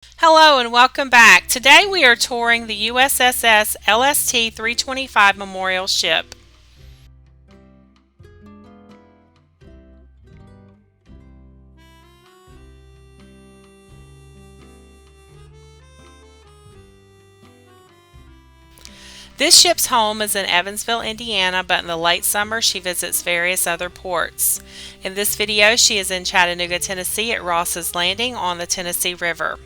Hello and welcome back. Today we are touring the USS LST-325 Memorial Ship. This ship's home is in Evansville, Indiana, but in the late summer she visits various other ports. In this video she is in Chattanooga, Tennessee at Ross's Landing on the Tennessee River.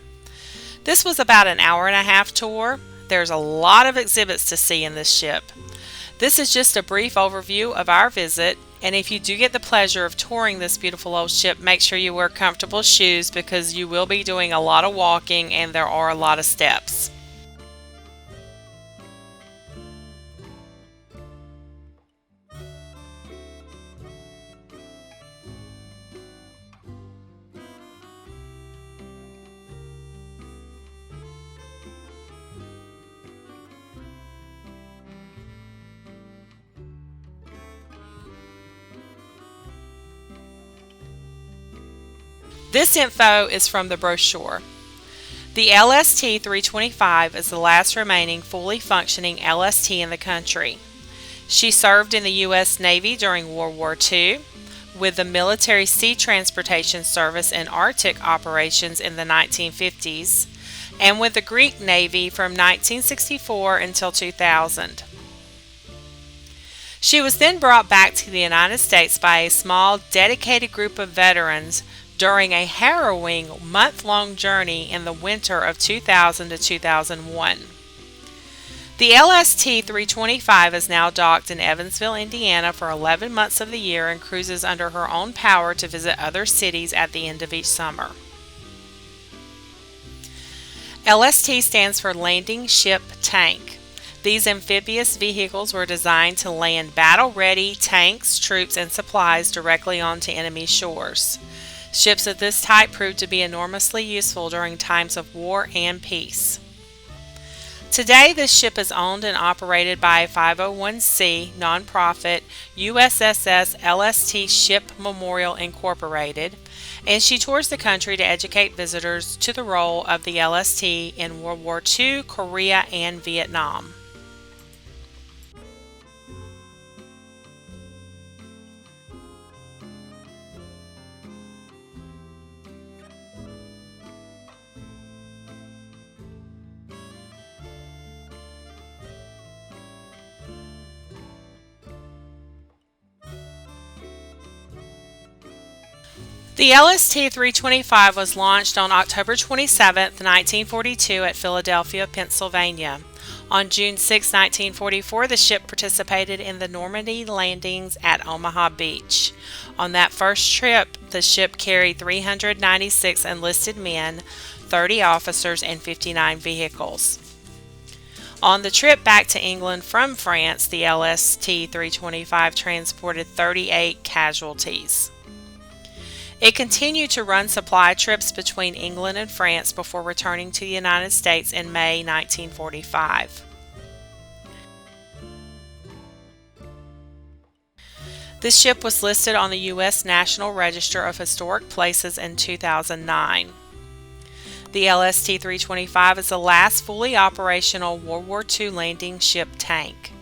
This was about an hour and a half tour. There's a lot of exhibits to see in this ship. This is just a brief overview of our visit, and if you do get the pleasure of touring this beautiful old ship, make sure you wear comfortable shoes because you will be doing a lot of walking and there are a lot of steps. This info is from the brochure. The LST-325 is the last remaining fully functioning LST in the country. She served in the U.S. Navy during World War II, with the Military Sea Transportation Service in Arctic operations in the 1950s, and with the Greek Navy from 1964 until 2000. She was then brought back to the United States by a small, dedicated group of veterans during a harrowing month-long journey in the winter of 2000 to 2001. The LST-325 is now docked in Evansville, Indiana for 11 months of the year and cruises under her own power to visit other cities at the end of each summer. LST stands for Landing Ship Tank. These amphibious vehicles were designed to land battle-ready tanks, troops, and supplies directly onto enemy shores. Ships of this type proved to be enormously useful during times of war and peace. Today, this ship is owned and operated by a 501c nonprofit, USS LST Ship Memorial Incorporated, and she tours the country to educate visitors to the role of the LST in World War II, Korea, and Vietnam. The LST-325 was launched on October 27, 1942 at Philadelphia, Pennsylvania. On June 6, 1944, the ship participated in the Normandy landings at Omaha Beach. On that first trip, the ship carried 396 enlisted men, 30 officers, and 59 vehicles. On the trip back to England from France, the LST-325 transported 38 casualties. It continued to run supply trips between England and France before returning to the United States in May 1945. This ship was listed on the U.S. National Register of Historic Places in 2009. The LST-325 is the last fully operational World War II landing ship tank.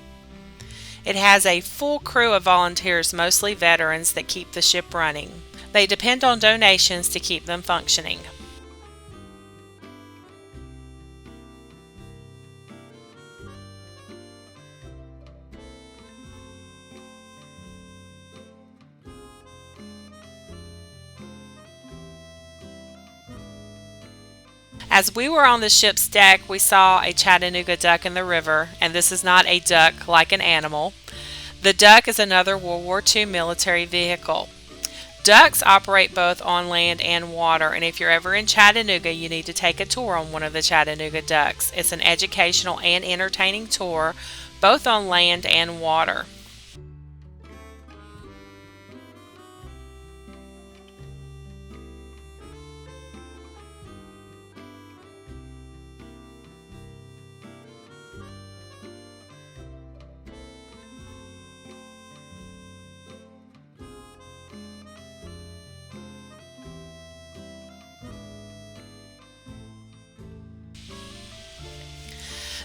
It has a full crew of volunteers, mostly veterans, that keep the ship running. They depend on donations to keep them functioning. As we were on the ship's deck, we saw a Chattanooga duck in the river, and this is not a duck like an animal. The duck is another World War II military vehicle. Ducks operate both on land and water, and if you're ever in Chattanooga, you need to take a tour on one of the Chattanooga ducks. It's an educational and entertaining tour, both on land and water.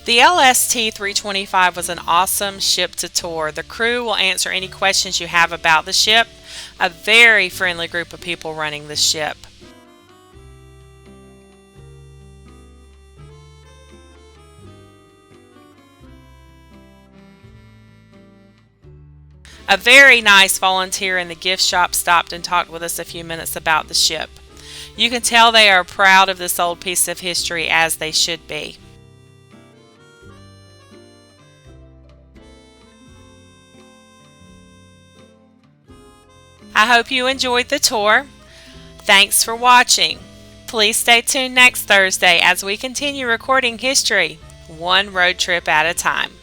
The LST-325 was an awesome ship to tour. The crew will answer any questions you have about the ship. A very friendly group of people running the ship. A very nice volunteer in the gift shop stopped and talked with us a few minutes about the ship. You can tell they are proud of this old piece of history, as they should be. I hope you enjoyed the tour. Thanks for watching. Please stay tuned next Thursday as we continue recording history, one road trip at a time.